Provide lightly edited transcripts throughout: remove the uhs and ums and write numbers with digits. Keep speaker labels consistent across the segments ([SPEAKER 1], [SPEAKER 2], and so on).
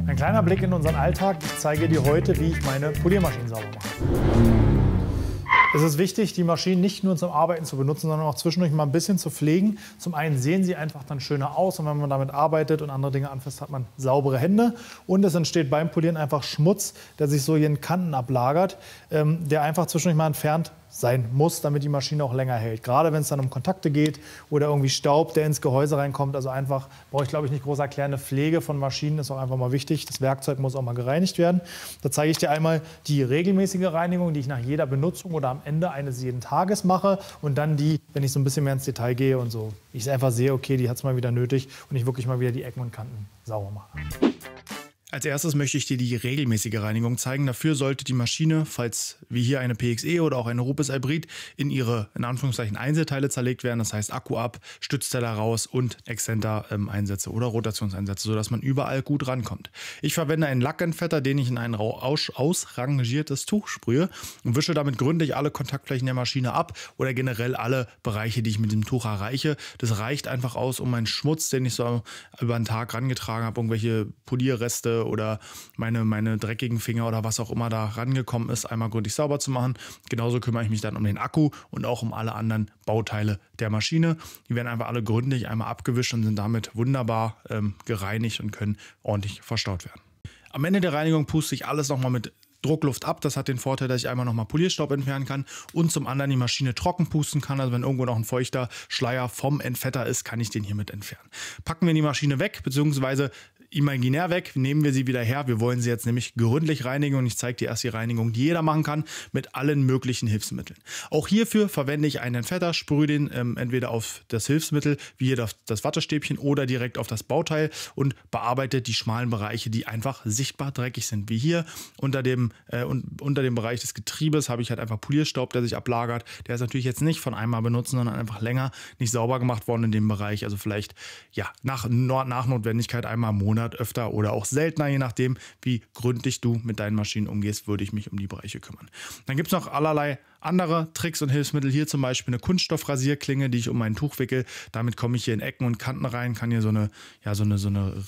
[SPEAKER 1] Ein kleiner Blick in unseren Alltag. Ich zeige dir heute, wie ich meine Poliermaschinen sauber mache. Es ist wichtig, die Maschinen nicht nur zum Arbeiten zu benutzen, sondern auch zwischendurch mal ein bisschen zu pflegen. Zum einen sehen sie einfach dann schöner aus und wenn man damit arbeitet und andere Dinge anfasst, hat man saubere Hände. Und es entsteht beim Polieren einfach Schmutz, der sich so hier in Kanten ablagert, der einfach zwischendurch mal entfernt sein muss, damit die Maschine auch länger hält. Gerade wenn es dann um Kontakte geht oder irgendwie Staub, der ins Gehäuse reinkommt. Also einfach, brauche ich glaube ich nicht groß erklären, eine Pflege von Maschinen ist auch einfach mal wichtig. Das Werkzeug muss auch mal gereinigt werden. Da zeige ich dir einmal die regelmäßige Reinigung, die ich nach jeder Benutzung oder am Ende eines jeden Tages mache. Und dann die, wenn ich so ein bisschen mehr ins Detail gehe und so. Ich einfach sehe, okay, die hat es mal wieder nötig und ich wirklich mal wieder die Ecken und Kanten sauber mache.
[SPEAKER 2] Als erstes möchte ich dir die regelmäßige Reinigung zeigen. Dafür sollte die Maschine, falls wie hier eine PXE oder auch eine Rupes Hybrid, in ihre, in Anführungszeichen, Einzelteile zerlegt werden. Das heißt Akku ab, Stützteller raus und Exzenter-Einsätze oder Rotationseinsätze, sodass man überall gut rankommt. Ich verwende einen Lackentfetter, den ich in ein ausrangiertes Tuch sprühe und wische damit gründlich alle Kontaktflächen der Maschine ab oder generell alle Bereiche, die ich mit dem Tuch erreiche. Das reicht einfach aus, um meinen Schmutz, den ich so über den Tag rangetragen habe, irgendwelche Polierreste oder meine dreckigen Finger oder was auch immer da rangekommen ist, einmal gründlich sauber zu machen. Genauso kümmere ich mich dann um den Akku und auch um alle anderen Bauteile der Maschine. Die werden einfach alle gründlich einmal abgewischt und sind damit wunderbar gereinigt und können ordentlich verstaut werden. Am Ende der Reinigung puste ich alles nochmal mit Druckluft ab. Das hat den Vorteil, dass ich einmal nochmal Polierstaub entfernen kann und zum anderen die Maschine trocken pusten kann. Also wenn irgendwo noch ein feuchter Schleier vom Entfetter ist, kann ich den hiermit entfernen. Packen wir die Maschine weg, beziehungsweise imaginär weg, nehmen wir sie wieder her. Wir wollen sie jetzt nämlich gründlich reinigen und ich zeige dir erst die Reinigung, die jeder machen kann, mit allen möglichen Hilfsmitteln. Auch hierfür verwende ich einen Entfetter, sprühe den entweder auf das Hilfsmittel, wie hier das Wattestäbchen, oder direkt auf das Bauteil und bearbeite die schmalen Bereiche, die einfach sichtbar dreckig sind. Wie hier unter dem Bereich des Getriebes habe ich halt einfach Polierstaub, der sich ablagert. Der ist natürlich jetzt nicht von einmal benutzen, sondern einfach länger nicht sauber gemacht worden in dem Bereich. Also vielleicht ja nach Notwendigkeit einmal im Monat, öfter oder auch seltener, je nachdem, wie gründlich du mit deinen Maschinen umgehst, würde ich mich um die Bereiche kümmern. Dann gibt es noch allerlei andere Tricks und Hilfsmittel. Hier zum Beispiel eine Kunststoffrasierklinge, die ich um mein Tuch wickel. Damit komme ich hier in Ecken und Kanten rein, kann hier so eine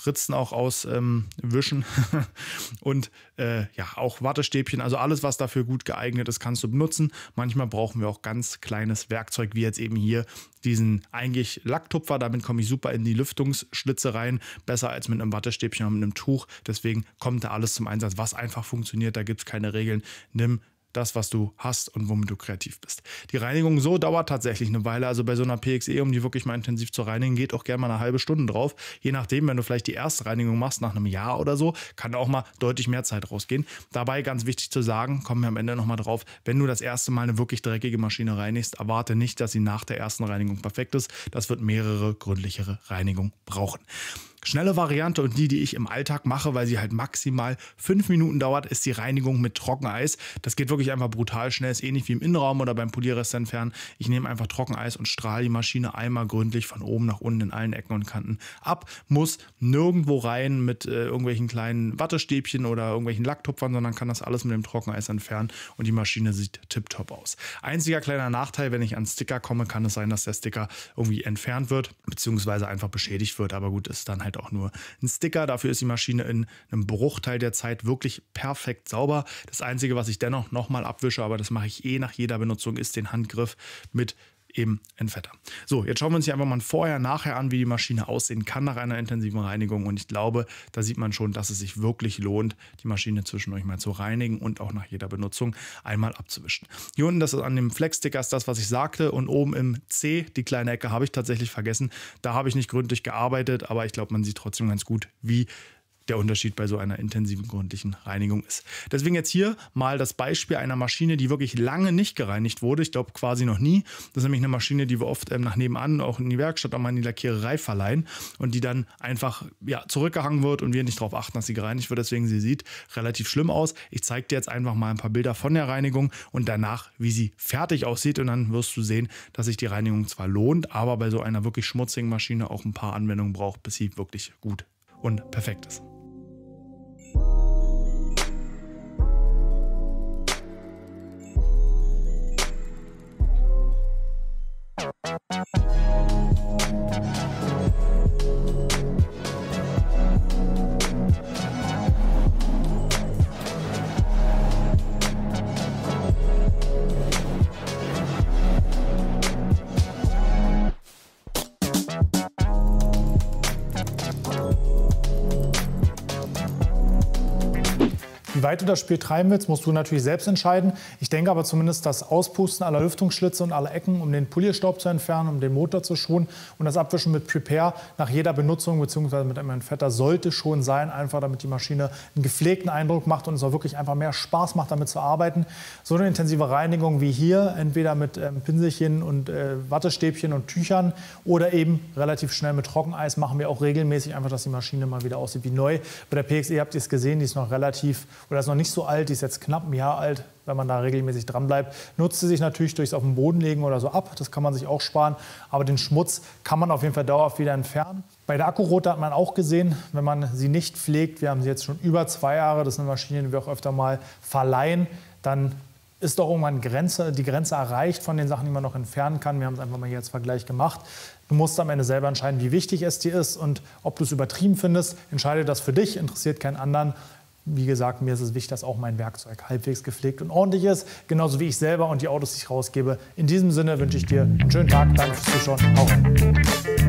[SPEAKER 2] Ritzen auch auswischen und auch Wattestäbchen. Also alles, was dafür gut geeignet ist, kannst du benutzen. Manchmal brauchen wir auch ganz kleines Werkzeug, wie jetzt eben hier diesen eigentlich Lacktupfer. Damit komme ich super in die Lüftungsschlitze rein. Besser als mit einem Wattestäbchen oder mit einem Tuch. Deswegen kommt da alles zum Einsatz, was einfach funktioniert. Da gibt es keine Regeln. Nimm das, was du hast und womit du kreativ bist. Die Reinigung so dauert tatsächlich eine Weile. Also bei so einer PXE, um die wirklich mal intensiv zu reinigen, geht auch gerne mal eine halbe Stunde drauf. Je nachdem, wenn du vielleicht die erste Reinigung machst nach einem Jahr oder so, kann auch mal deutlich mehr Zeit rausgehen. Dabei ganz wichtig zu sagen, kommen wir am Ende nochmal drauf, wenn du das erste Mal eine wirklich dreckige Maschine reinigst, erwarte nicht, dass sie nach der ersten Reinigung perfekt ist. Das wird mehrere gründlichere Reinigungen brauchen. Schnelle Variante und die ich im Alltag mache, weil sie halt maximal 5 Minuten dauert, ist die Reinigung mit Trockeneis. Das geht wirklich einfach brutal schnell, ist ähnlich wie im Innenraum oder beim Polierrest entfernen. Ich nehme einfach Trockeneis und strahle die Maschine einmal gründlich von oben nach unten in allen Ecken und Kanten ab. Muss nirgendwo rein mit irgendwelchen kleinen Wattestäbchen oder irgendwelchen Lacktupfern, sondern kann das alles mit dem Trockeneis entfernen und die Maschine sieht tipptopp aus. Einziger kleiner Nachteil, wenn ich an Sticker komme, kann es sein, dass der Sticker irgendwie entfernt wird, beziehungsweise einfach beschädigt wird. Aber gut, ist dann halt auch nur ein Sticker. Dafür ist die Maschine in einem Bruchteil der Zeit wirklich perfekt sauber. Das Einzige, was ich dennoch nochmal abwische, aber das mache ich nach jeder Benutzung, ist den Handgriff mit eben Entfetter. So, jetzt schauen wir uns hier einfach mal vorher-nachher an, wie die Maschine aussehen kann nach einer intensiven Reinigung. Und ich glaube, da sieht man schon, dass es sich wirklich lohnt, die Maschine zwischendurch mal zu reinigen und auch nach jeder Benutzung einmal abzuwischen. Hier unten, das ist an dem Flex-Sticker, ist das, was ich sagte. Und oben im C, die kleine Ecke, habe ich tatsächlich vergessen. Da habe ich nicht gründlich gearbeitet, aber ich glaube, man sieht trotzdem ganz gut, wie der Unterschied bei so einer intensiven, gründlichen Reinigung ist. Deswegen jetzt hier mal das Beispiel einer Maschine, die wirklich lange nicht gereinigt wurde. Ich glaube quasi noch nie. Das ist nämlich eine Maschine, die wir oft nach nebenan auch in die Werkstatt auch mal in die Lackiererei verleihen und die dann einfach zurückgehangen wird und wir nicht darauf achten, dass sie gereinigt wird. Deswegen, sie sieht relativ schlimm aus. Ich zeige dir jetzt einfach mal ein paar Bilder von der Reinigung und danach, wie sie fertig aussieht, und dann wirst du sehen, dass sich die Reinigung zwar lohnt, aber bei so einer wirklich schmutzigen Maschine auch ein paar Anwendungen braucht, bis sie wirklich gut und perfekt ist.
[SPEAKER 1] Wie weit du das Spiel treiben willst, musst du natürlich selbst entscheiden. Ich denke aber zumindest, das Auspusten aller Lüftungsschlitze und aller Ecken, um den Polierstaub zu entfernen, um den Motor zu schonen und das Abwischen mit Prepare nach jeder Benutzung bzw. mit einem Entfetter sollte schon sein, einfach damit die Maschine einen gepflegten Eindruck macht und es auch wirklich einfach mehr Spaß macht, damit zu arbeiten. So eine intensive Reinigung wie hier, entweder mit Pinselchen und Wattestäbchen und Tüchern oder eben relativ schnell mit Trockeneis, machen wir auch regelmäßig, einfach, dass die Maschine mal wieder aussieht wie neu. Bei der PXE habt ihr es gesehen, die ist noch relativ, oder ist noch nicht so alt, die ist jetzt knapp ein Jahr alt. Wenn man da regelmäßig dran bleibt, nutzt sie sich natürlich durchs auf den Boden legen oder so ab. Das kann man sich auch sparen. Aber den Schmutz kann man auf jeden Fall dauerhaft wieder entfernen. Bei der Akkurote hat man auch gesehen, wenn man sie nicht pflegt, wir haben sie jetzt schon über 2 Jahre, das ist eine Maschine, die wir auch öfter mal verleihen, dann ist doch irgendwann die Grenze erreicht von den Sachen, die man noch entfernen kann. Wir haben es einfach mal hier als Vergleich gemacht. Du musst am Ende selber entscheiden, wie wichtig es dir ist und ob du es übertrieben findest. Entscheide das für dich, interessiert keinen anderen. Wie gesagt, mir ist es wichtig, dass auch mein Werkzeug halbwegs gepflegt und ordentlich ist, genauso wie ich selber und die Autos, die ich rausgebe. In diesem Sinne wünsche ich dir einen schönen Tag. Danke fürs Zuschauen. Hau rein.